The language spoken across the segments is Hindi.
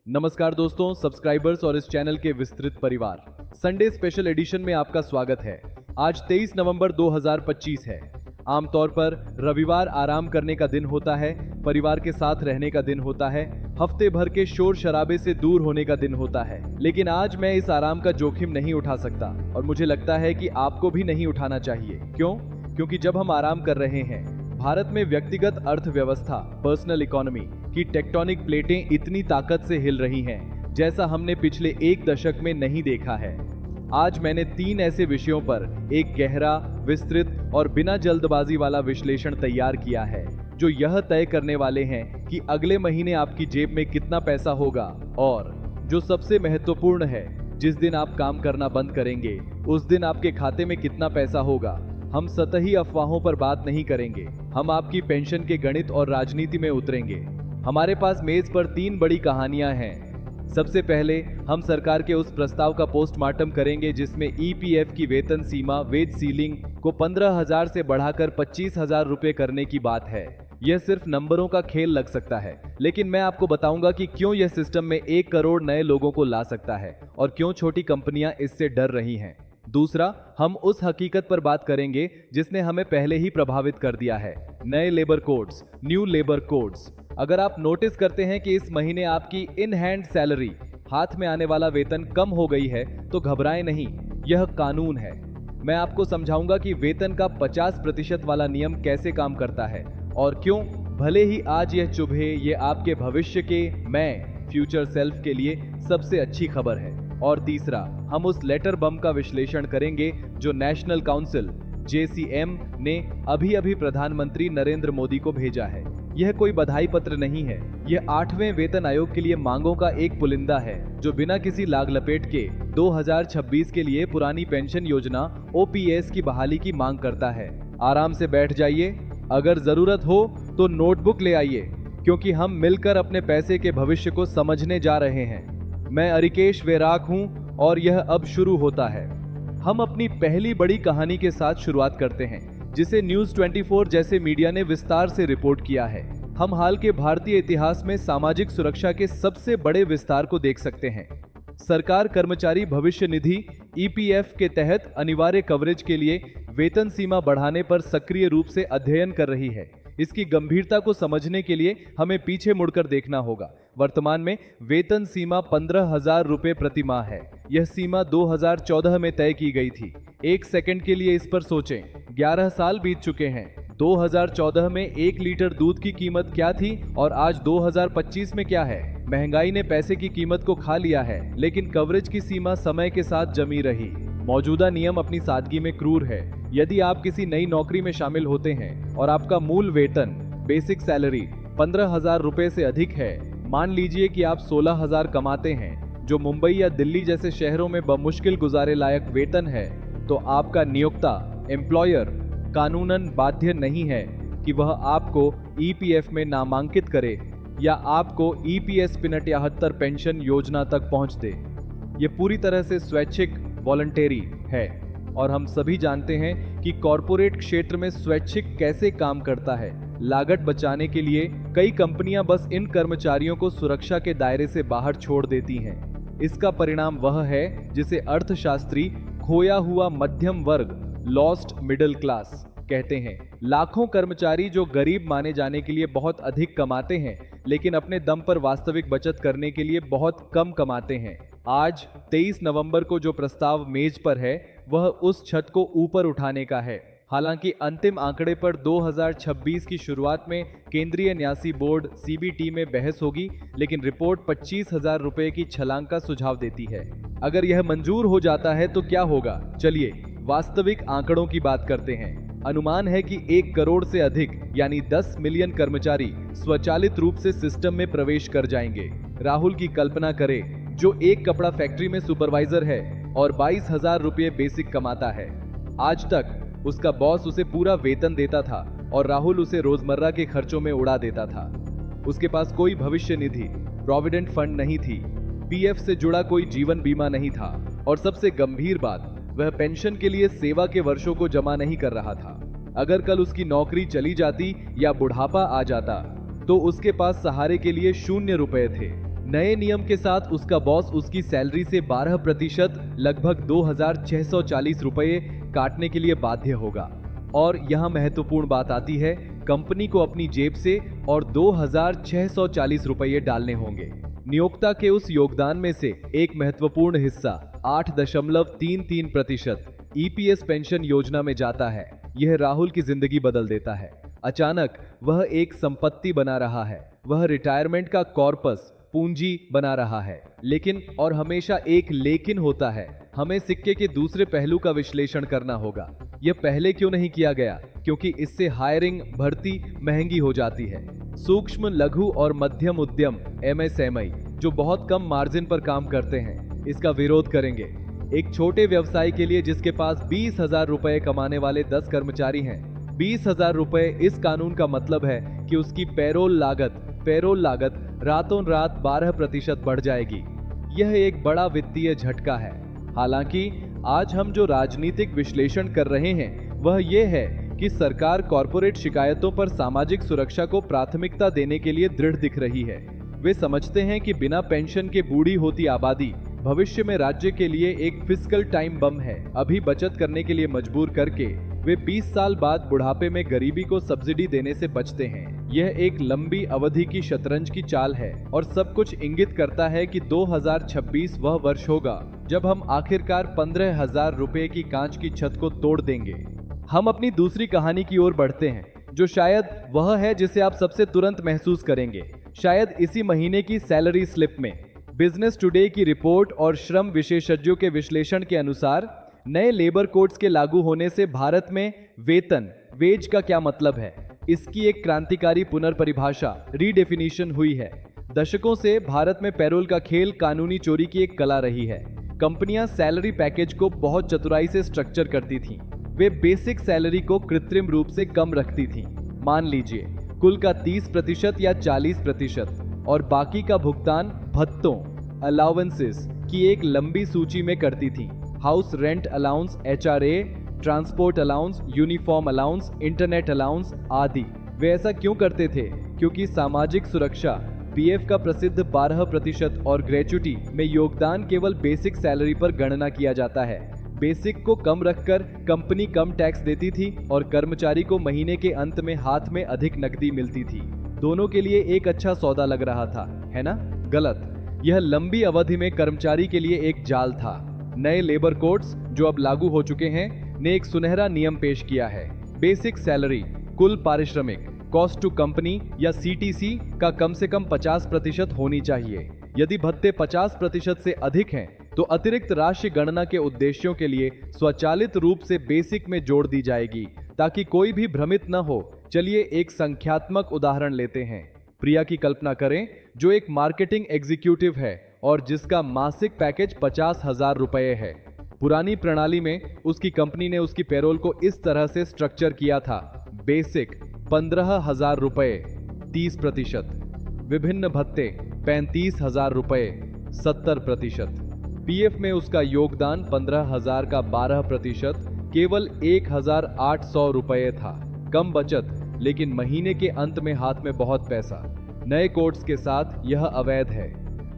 नमस्कार दोस्तों, सब्सक्राइबर्स और इस चैनल के विस्तृत परिवार। संडे स्पेशल एडिशन में आपका स्वागत है। आज 23 नवंबर 2025 है। आमतौर पर रविवार आराम करने का दिन होता है, परिवार के साथ रहने का दिन होता है, हफ्ते भर के शोर शराबे से दूर होने का दिन होता है। लेकिन आज मैं इस आराम का जोखिम नहीं उठा सकता और मुझे लगता है कि आपको भी नहीं उठाना चाहिए। क्यों? क्योंकि जब हम आराम कर रहे हैं, भारत में व्यक्तिगत अर्थव्यवस्था, पर्सनल इकोनॉमी की टेक्टोनिक प्लेटें इतनी ताकत से हिल रही हैं जैसा हमने पिछले एक दशक में नहीं देखा है। आज मैंने 3 ऐसे विषयों पर एक गहरा, विस्तृत और बिना जल्दबाजी वाला विश्लेषण तैयार किया है जो यह तय करने वाले हैं कि अगले महीने आपकी जेब में कितना पैसा होगा, और जो सबसे महत्वपूर्ण है, जिस दिन आप काम करना बंद करेंगे उस दिन आपके खाते में कितना पैसा होगा। हम सतही अफवाहों पर बात नहीं करेंगे, हम आपकी पेंशन के गणित और राजनीति में उतरेंगे। हमारे पास मेज पर 3 बड़ी कहानियां हैं। सबसे पहले हम सरकार के उस प्रस्ताव का पोस्टमार्टम करेंगे जिसमें ईपीएफ की वेतन सीमा, वेज सीलिंग को 15,000 से बढ़ाकर 25,000 रुपए करने की बात है। यह सिर्फ नंबरों का खेल लग सकता है, लेकिन मैं आपको बताऊंगा कि क्यों यह सिस्टम में 1 करोड़ नए लोगों को ला सकता है और क्यों छोटी कंपनियां इससे डर रही हैं। दूसरा, हम उस हकीकत पर बात करेंगे जिसने हमें पहले ही प्रभावित कर दिया है, नए labour codes, new labour codes. अगर आप नोटिस करते हैं कि इस महीने आपकी इन हैंड सैलरी, हाथ में आने वाला वेतन कम हो गई है, तो घबराएं नहीं, यह कानून है। मैं आपको समझाऊंगा कि वेतन का 50% वाला नियम कैसे काम करता है और क्यों, भले ही आज यह चुभे, ये आपके भविष्य के फ्यूचर सेल्फ के लिए सबसे अच्छी खबर है। और तीसरा, हम उस लेटर बम का विश्लेषण करेंगे जो नेशनल काउंसिल JCM ने अभी प्रधानमंत्री नरेंद्र मोदी को भेजा है। यह कोई बधाई पत्र नहीं है, यह 8वें वेतन आयोग के लिए मांगों का एक पुलिंदा है जो बिना किसी लाग लपेट के 2026 के लिए पुरानी पेंशन योजना OPS की बहाली की मांग करता है। आराम से बैठ जाइए, अगर जरूरत हो तो नोटबुक ले आइए, क्योंकि हम मिलकर अपने पैसे के भविष्य को समझने जा रहे हैं। मैं अरिकेश वेराक हूं और यह अब शुरू होता है। हम अपनी पहली बड़ी कहानी के साथ शुरुआत करते हैं जिसे न्यूज़ 24 जैसे मीडिया ने विस्तार से रिपोर्ट किया है। हम हाल के भारतीय इतिहास में सामाजिक सुरक्षा के सबसे बड़े विस्तार को देख सकते हैं। सरकार कर्मचारी भविष्य निधि EPF के तहत अनिवार्य कवरेज के लिए वेतन सीमा बढ़ाने पर सक्रिय रूप से अध्ययन कर रही है। इसकी गंभीरता को समझने के लिए हमें पीछे मुड़कर देखना होगा। वर्तमान में वेतन सीमा 15,000 रुपए प्रति माह है। यह सीमा 2014 में तय की गई थी। 1 सेकंड के लिए इस पर सोचें, 11 साल बीत चुके हैं। 2014 में 1 लीटर दूध की कीमत क्या थी और आज 2025 में क्या है? महंगाई ने पैसे की कीमत को खा लिया है, लेकिन कवरेज की सीमा समय के साथ जमी रही। मौजूदा नियम अपनी सादगी में क्रूर है। यदि आप किसी नई नौकरी में शामिल होते हैं और आपका मूल वेतन, बेसिक सैलरी 15,000 रुपए से अधिक है, मान लीजिए कि आप 16,000 कमाते हैं, जो मुंबई या दिल्ली जैसे शहरों में बमुश्किल गुजारे लायक वेतन है, तो आपका नियोक्ता, एम्प्लॉयर कानूनन बाध्य नहीं है कि वह आपको EPF में नामांकित करे या आपको EPS 73 पेंशन योजना तक पहुंच दे। ये पूरी तरह से स्वैच्छिक, वॉलंटेरी है और हम सभी जानते हैं कि कॉरपोरेट क्षेत्र में स्वैच्छिक कैसे काम करता है। लागत बचाने के लिए कई कंपनियां बस इन कर्मचारियों को सुरक्षा के दायरे से बाहर छोड़ देती हैं। इसका परिणाम वह है जिसे अर्थशास्त्री खोया हुआ मध्यम वर्ग, लॉस्ट मिडिल क्लास कहते हैं। लाखों कर्मचारी जो गरीब माने जाने के लिए बहुत अधिक कमाते हैं, लेकिन अपने दम पर वास्तविक बचत करने के लिए बहुत कम कमाते हैं। आज 23 नवंबर को जो प्रस्ताव मेज पर है वह उस छत को ऊपर उठाने का है। हालांकि अंतिम आंकड़े पर 2026 की शुरुआत में केंद्रीय न्यासी बोर्ड CBT में बहस होगी, लेकिन रिपोर्ट 25,000 रुपए की छलांग का सुझाव देती है। अगर यह मंजूर हो जाता है तो क्या होगा? चलिए वास्तविक आंकड़ों की बात करते हैं। अनुमान है कि 1 करोड़ से अधिक यानी 10 मिलियन कर्मचारी स्वचालित रूप से सिस्टम में प्रवेश कर जाएंगे। राहुल की कल्पना करें, जो एक कपड़ा फैक्ट्री में सुपरवाइजर है और 22,000 रुपये बेसिक कमाता है। आज तक उसका बॉस उसे पूरा वेतन देता था और राहुल उसे रोजमर्रा के खर्चों में उड़ा देता था। उसके पास कोई भविष्य निधि, प्रोविडेंट फंड नहीं थी, PF से जुड़ा कोई जीवन बीमा नहीं था और सबसे गंभीर बात, वह पेंशन के लिए सेवा के वर्षों को जमा नहीं कर रहा था। अगर कल उसकी नौकरी चली जाती या बुढ़ापा आ जाता तो उसके पास सहारे के लिए 0 रुपए थे। नए नियम के साथ उसका बॉस उसकी सैलरी से 12% लगभग 2,640 रुपये काटने के लिए बाध्य होगा। और यहाँ महत्वपूर्ण बात आती है, कंपनी को अपनी जेब से और 2,640 रुपये डालने होंगे। नियोक्ता के उस योगदान में से एक महत्वपूर्ण हिस्सा 8.33% ईपीएस पेंशन योजना में जाता है। यह राहुल की जिंदगी बदल देता है। अचानक वह एक संपत्ति बना रहा है, वह रिटायरमेंट का कॉर्पस पूंजी बना रहा है। लेकिन, और हमेशा एक लेकिन होता है, हमें सिक्के के दूसरे पहलू का विश्लेषण करना होगा। यह पहले क्यों नहीं किया गया? क्योंकि इससे हायरिंग, भर्ती महंगी हो जाती है। सूक्ष्म, लघु और मध्यम उद्यम एमएसएमई जो बहुत कम मार्जिन पर काम करते हैं, इसका विरोध करेंगे। एक छोटे व्यवसाय के लिए जिसके पास 20,000 रुपए कमाने वाले 10 कर्मचारी हैं, 20,000 रुपए इस कानून का मतलब है कि उसकी पेरोल लागत रातों रात 12% बढ़ जाएगी। यह एक बड़ा वित्तीय झटका है। हालांकि आज हम जो राजनीतिक विश्लेषण कर रहे हैं वह यह है कि सरकार कॉरपोरेट शिकायतों पर सामाजिक सुरक्षा को प्राथमिकता देने के लिए दृढ़ दिख रही है। वे समझते हैं कि बिना पेंशन के बूढ़ी होती आबादी भविष्य में राज्य के लिए एक फिस्कल टाइम बम है। अभी बचत करने के लिए मजबूर करके वे 20 साल बाद बुढ़ापे में गरीबी को सब्सिडी देने से बचते हैं। यह एक लंबी अवधि की शतरंज की चाल है और सब कुछ इंगित करता है कि 2026 वह वर्ष होगा जब हम आखिरकार 15,000 रुपए की कांच की छत को तोड़ देंगे। हम अपनी दूसरी कहानी की ओर बढ़ते हैं, जो शायद वह है जिसे आप सबसे तुरंत महसूस करेंगे। शायद इसी महीने की सैलरी स्लिप में बिजनेस टुडे की रिपोर्ट और श्रम विशेषज्ञों के विश्लेषण के अनुसार नए लेबर कोड्स के लागू होने से भारत में वेज का क्या मतलब है, इसकी एक क्रांतिकारी पुनर्परिभाषा रीडेफिनिशन हुई है। दशकों से भारत में पैरोल का खेल कानूनी चोरी की एक कला रही है। कंपनियां सैलरी पैकेज को बहुत चतुराई से स्ट्रक्चर करती थीं। वे बेसिक सैलरी को कृत्रिम रूप से कम रखती थीं। मान लीजिए कुल का 30% या 40% और बाकी का भुगतान भत्तों अलाउंसेस की एक लंबी सूची में करती थी। House rent allowance, HRA, transport allowance, uniform allowance, internet allowance आदि। वे ऐसा क्यों करते थे? क्योंकि सामाजिक सुरक्षा पीएफ का प्रसिद्ध 12% और ग्रेच्युटी में योगदान केवल बेसिक सैलरी पर गणना किया जाता है। बेसिक को कम रखकर कंपनी कम टैक्स देती थी और कर्मचारी को महीने के अंत में हाथ में अधिक नकदी मिलती थी। दोनों के लिए एक अच्छा सौदा लग रहा था, है ना? गलत। यह लंबी अवधि में कर्मचारी के लिए एक जाल था। नए लेबर कोड्स जो अब लागू हो चुके हैं ने एक सुनहरा नियम पेश किया है। बेसिक सैलरी, कुल पारिश्रमिक, कॉस्ट टू कंपनी या CTC का कम से कम 50% होनी चाहिए। यदि भत्ते 50% से अधिक हैं तो अतिरिक्त राशि गणना के उद्देश्यों के लिए स्वचालित रूप से बेसिक में जोड़ दी जाएगी ताकि कोई भी भ्रमित न हो। चलिए एक संख्यात्मक उदाहरण लेते हैं। प्रिया की कल्पना करें जो एक मार्केटिंग एग्जीक्यूटिव है और जिसका मासिक पैकेज 50,000 रुपये है। पुरानी प्रणाली में उसकी कंपनी ने उसकी पेरोल को इस तरह से स्ट्रक्चर किया था। बेसिक 15,000 रुपये 30%, विभिन्न भत्ते 35,000 रुपये 70%, पीएफ में उसका योगदान 15,000 का 12% केवल 1,800 रुपये था। कम बचत लेकिन महीने के अंत में हाथ में बहुत पैसा। नए कोड्स के साथ यह अवैध है।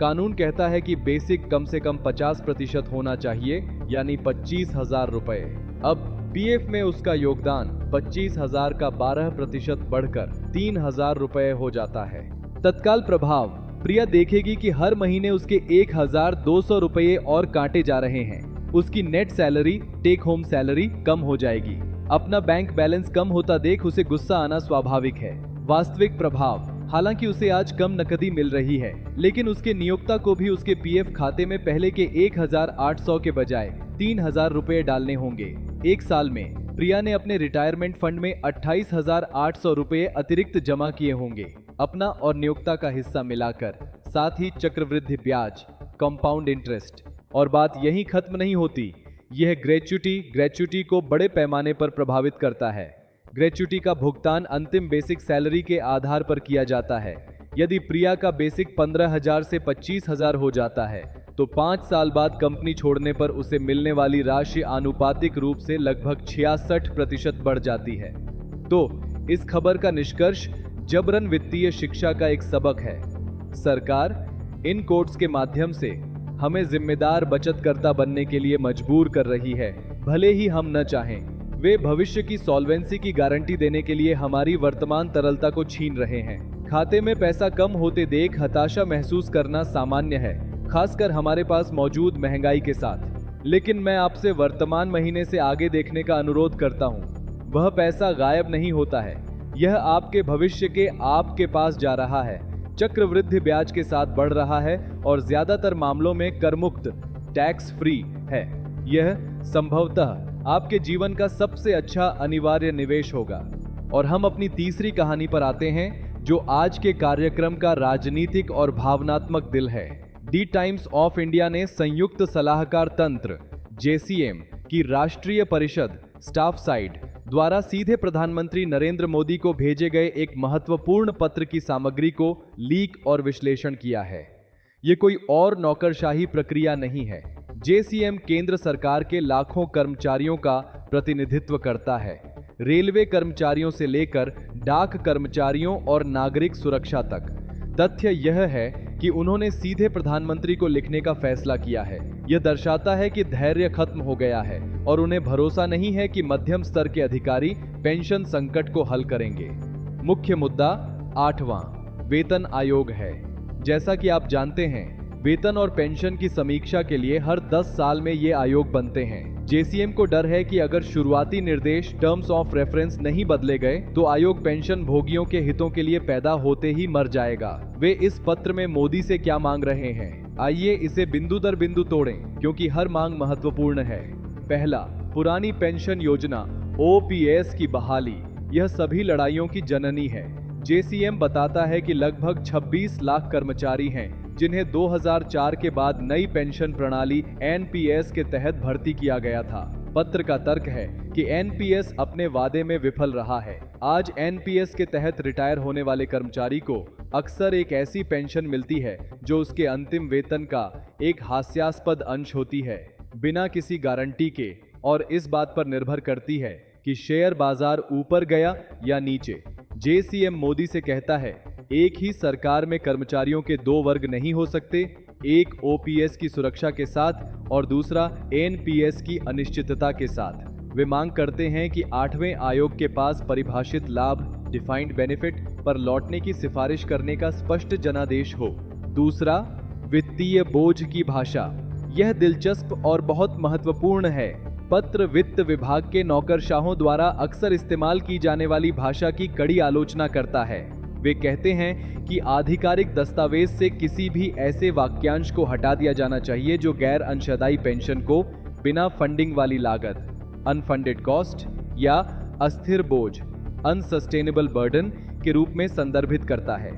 कानून कहता है कि बेसिक कम से कम 50% होना चाहिए, यानी 25,000 रुपये। अब पीएफ में उसका योगदान 25,000 का 12% बढ़कर 3,000 रुपये हो जाता है। तत्काल प्रभाव, प्रिया देखेगी कि हर महीने उसके 1,200 रुपये और काटे जा रहे हैं। उसकी net salary, take home salary कम हो जाएगी। अपना बैंक बैलेंस कम होता देख उसे गुस्सा आना स्वाभाविक है। वास्तविक प्रभाव, हालांकि उसे आज कम नकदी मिल रही है, लेकिन उसके नियोक्ता को भी उसके पीएफ खाते में पहले के 1,800 के बजाय 3,000 रुपये डालने होंगे। एक साल में प्रिया ने अपने रिटायरमेंट फंड में 28,800 रुपये अतिरिक्त जमा किए होंगे, अपना और नियोक्ता का हिस्सा मिलाकर, साथ ही चक्रवृद्धि ब्याज, कंपाउंड इंटरेस्ट। और बात यहीं खत्म नहीं होती। यह ग्रेच्युटी को बड़े पैमाने पर प्रभावित करता है। ग्रेच्युटी का भुगतान अंतिम बेसिक सैलरी के आधार पर किया जाता है। यदि प्रिया का बेसिक 15,000 से 25,000 हो जाता है तो 5 साल बाद कंपनी छोड़ने पर उसे मिलने वाली राशि आनुपातिक रूप से लगभग 66% बढ़ जाती है। तो इस खबर का निष्कर्ष जबरन वित्तीय शिक्षा का एक सबक है। सरकार इन कोड्स के माध्यम से हमें जिम्मेदार बचतकर्ता बनने के लिए मजबूर कर रही है, भले ही हम न चाहें। वे भविष्य की सॉल्वेंसी की गारंटी देने के लिए हमारी वर्तमान तरलता को छीन रहे हैं। खाते में पैसा कम होते देख हताशा महसूस करना सामान्य है, खासकर हमारे पास मौजूद महंगाई के साथ। लेकिन मैं आपसे वर्तमान महीने से आगे देखने का अनुरोध करता हूँ। वह पैसा गायब नहीं होता है, यह आपके भविष्य के आपके पास जा रहा है, चक्रवृद्धि ब्याज के साथ बढ़ रहा है और ज्यादातर मामलों में करमुक्त, टैक्स फ्री है। यह संभवतः आपके जीवन का सबसे अच्छा अनिवार्य निवेश होगा। और हम अपनी तीसरी कहानी पर आते हैं, जो आज के कार्यक्रम का राजनीतिक और भावनात्मक दिल है। दी टाइम्स ऑफ इंडिया ने संयुक्त सलाहकार तंत्र JCM की राष्ट्रीय परिषद स्टाफ साइड द्वारा सीधे प्रधानमंत्री नरेंद्र मोदी को भेजे गए एक महत्वपूर्ण पत्र की सामग्री को लीक और विश्लेषण किया है। ये कोई और नौकरशाही प्रक्रिया नहीं है। JCM केंद्र सरकार के लाखों कर्मचारियों का प्रतिनिधित्व करता है, रेलवे कर्मचारियों से लेकर डाक कर्मचारियों और नागरिक सुरक्षा तक। तथ्य यह है कि उन्होंने सीधे प्रधानमंत्री को लिखने का फैसला किया है। यह दर्शाता है कि धैर्य खत्म हो गया है और उन्हें भरोसा नहीं है कि मध्यम स्तर के अधिकारी पेंशन संकट को हल करेंगे। मुख्य मुद्दा 8वां वेतन आयोग है। जैसा कि आप जानते हैं, वेतन और पेंशन की समीक्षा के लिए हर 10 साल में ये आयोग बनते हैं। JCM को डर है कि अगर शुरुआती निर्देश टर्म्स ऑफ रेफरेंस नहीं बदले गए तो आयोग पेंशन भोगियों के हितों के लिए पैदा होते ही मर जाएगा। वे इस पत्र में मोदी से क्या मांग रहे हैं, आइए इसे बिंदु दर बिंदु तोड़ें, क्योंकि हर मांग महत्वपूर्ण है। पहला, पुरानी पेंशन योजना OPS की बहाली। यह सभी लड़ाइयों की जननी है। JCM बताता है कि लगभग 26 लाख कर्मचारी हैं जिन्हें 2004 के बाद नई पेंशन प्रणाली NPS के तहत भर्ती किया गया था। पत्र का तर्क है कि NPS अपने वादे में विफल रहा है। आज NPS के तहत रिटायर होने वाले कर्मचारी को अक्सर एक ऐसी पेंशन मिलती है जो उसके अंतिम वेतन का एक हास्यास्पद अंश होती है, बिना किसी गारंटी के, और इस बात पर निर्भर करती है कि शेयर बाजार ऊपर गया या नीचे। JCM मोदी से कहता है, एक ही सरकार में कर्मचारियों के 2 वर्ग नहीं हो सकते, एक OPS की सुरक्षा के साथ और दूसरा NPS की अनिश्चितता के साथ। वे मांग करते हैं कि 8वें आयोग के पास परिभाषित लाभ डिफाइंड बेनिफिट पर लौटने की सिफारिश करने का स्पष्ट जनादेश हो। दूसरा, वित्तीय बोझ की भाषा। यह दिलचस्प और बहुत महत्वपूर्ण है। पत्र वित्त विभाग के नौकरशाहों द्वारा अक्सर इस्तेमाल की जाने वाली भाषा की कड़ी आलोचना करता है। वे कहते हैं कि आधिकारिक दस्तावेज से किसी भी ऐसे वाक्यांश को हटा दिया जाना चाहिए जो गैर अंशदायी पेंशन को बिना फंडिंग वाली लागत, अनफंडेड कॉस्ट या अस्थिर बोझ, अनसस्टेनेबल बर्डन के रूप में संदर्भित करता है।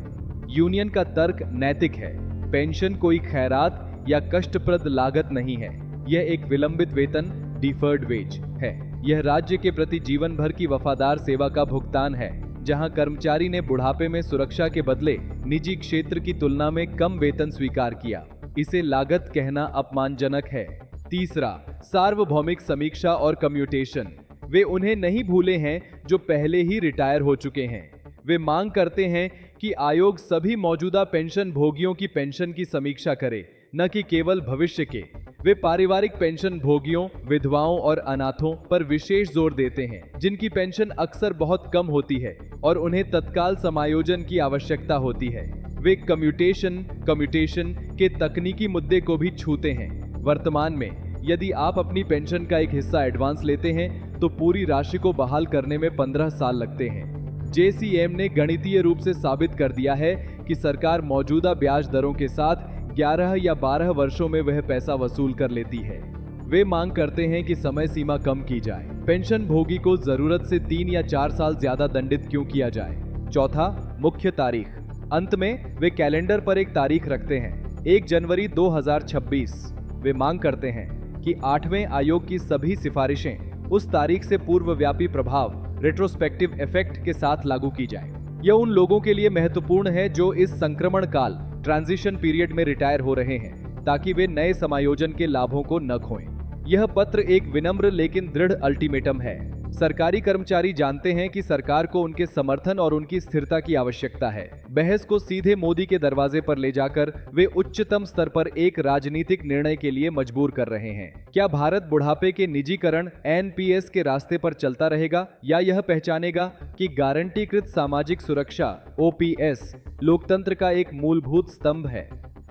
यूनियन का तर्क नैतिक है। पेंशन कोई खैरात या कष्टप्रद लागत नहीं है, यह एक विलंबित वेतन, डिफर्ड वेज है। यह राज्य के प्रति जीवन भर की वफादार सेवा का भुगतान है, जहां कर्मचारी ने बुढ़ापे में सुरक्षा के बदले निजी क्षेत्र की तुलना में कम वेतन स्वीकार किया। इसे लागत कहना अपमानजनक है। तीसरा, सार्वभौमिक समीक्षा और कम्यूटेशन। वे उन्हें नहीं भूले हैं जो पहले ही रिटायर हो चुके हैं। वे मांग करते हैं कि आयोग सभी मौजूदा पेंशन भोगियों की पेंशन की समीक्षा करे, न कि केवल भविष्य के। वे पारिवारिक पेंशन भोगियों, विधवाओं और अनाथों पर विशेष जोर देते हैं, जिनकी पेंशन अक्सर बहुत कम होती है और उन्हें तत्काल समायोजन की आवश्यकता होती है। वे कम्यूटेशन के तकनीकी मुद्दे को भी छूते हैं। वर्तमान में यदि आप अपनी पेंशन का एक हिस्सा एडवांस लेते हैं तो पूरी राशि को बहाल करने में 15 साल लगते हैं। JCM ने गणितीय रूप से साबित कर दिया है कि सरकार मौजूदा ब्याज दरों के साथ 11 या 12 वर्षों में वह पैसा वसूल कर लेती है। वे मांग करते हैं कि समय सीमा कम की जाए। पेंशन भोगी को जरूरत से 3 या 4 साल ज्यादा दंडित क्यों किया जाए। चौथा, मुख्य तारीख। अंत में वे कैलेंडर पर एक तारीख रखते हैं, 1 जनवरी 2026। वे मांग करते हैं कि 8वें आयोग की सभी सिफारिशें उस तारीख से पूर्वव्यापी प्रभाव, रेट्रोस्पेक्टिव इफेक्ट के साथ लागू की जाए। यह उन लोगों के लिए महत्वपूर्ण है जो इस संक्रमण काल, ट्रांजिशन पीरियड में रिटायर हो रहे हैं, ताकि वे नए समायोजन के लाभों को न खोएं। यह पत्र एक विनम्र लेकिन दृढ़ अल्टीमेटम है। सरकारी कर्मचारी जानते हैं कि सरकार को उनके समर्थन और उनकी स्थिरता की आवश्यकता है। बहस को सीधे मोदी के दरवाजे पर ले जाकर वे उच्चतम स्तर पर एक राजनीतिक निर्णय के लिए मजबूर कर रहे हैं। क्या भारत बुढ़ापे के निजीकरण एनपीएस के रास्ते पर चलता रहेगा या यह पहचानेगा कि गारंटीकृत सामाजिक सुरक्षा ओपीएस लोकतंत्र का एक मूलभूत स्तंभ है?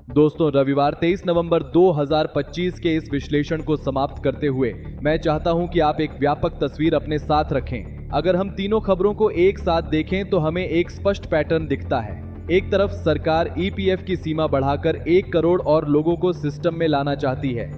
दोस्तों, रविवार 23 नवंबर 2025 के इस विश्लेषण को समाप्त करते हुए मैं चाहता हूं कि आप एक व्यापक तस्वीर अपने साथ रखें। अगर हम तीनों खबरों को एक साथ देखें तो हमें एक स्पष्ट पैटर्न दिखता है। एक तरफ सरकार ईपीएफ की सीमा बढ़ाकर 1 करोड़ और लोगों को सिस्टम में लाना चाहती है।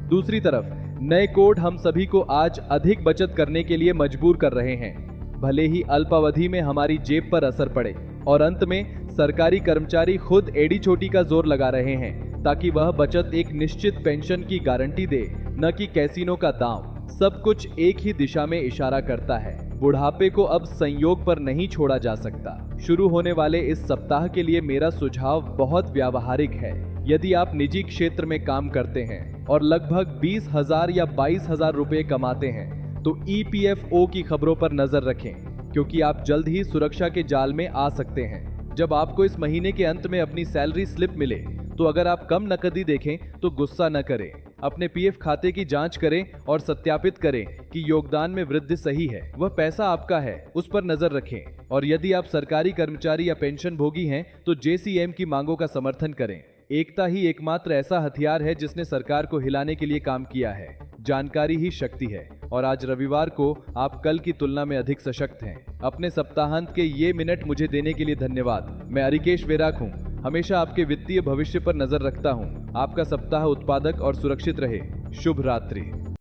दूसरी तरफ नए कोड हम सभी को आज अधिक बचत करने के लिए मजबूर कर रहे हैं, भले ही अल्पावधि में हमारी जेब पर असर पड़े। और अंत में सरकारी कर्मचारी खुद एड़ी चोटी का जोर लगा रहे हैं ताकि वह बचत एक निश्चित पेंशन की गारंटी दे, न कि कैसीनो का दांव। सब कुछ एक ही दिशा में इशारा करता है। बुढ़ापे को अब संयोग पर नहीं छोड़ा जा सकता। शुरू होने वाले इस सप्ताह के लिए मेरा सुझाव बहुत व्यावहारिक है। यदि आप निजी क्षेत्र में काम करते हैं और लगभग 20,000 या 22,000 रुपए कमाते हैं तो ईपीएफओ की खबरों पर नजर रखें, क्योंकि आप जल्द ही सुरक्षा के जाल में आ सकते हैं। जब आपको इस महीने के अंत में अपनी सैलरी स्लिप मिले तो अगर आप कम नकदी देखें तो गुस्सा न करें। अपने पीएफ खाते की जांच करें और सत्यापित करें कि योगदान में वृद्धि सही है। वह पैसा आपका है, उस पर नजर रखें। और यदि आप सरकारी कर्मचारी या पेंशन भोगी हैं तो जेसीएम की मांगों का समर्थन करें। एकता ही एकमात्र ऐसा हथियार है जिसने सरकार को हिलाने के लिए काम किया है। जानकारी ही शक्ति है और आज रविवार को आप कल की तुलना में अधिक सशक्त हैं। अपने सप्ताहांत के ये मिनट मुझे देने के लिए धन्यवाद। मैं अरिकेश वेराक हूँ, हमेशा आपके वित्तीय भविष्य पर नजर रखता हूँ। आपका सप्ताह उत्पादक और सुरक्षित रहे। शुभ रात्रि।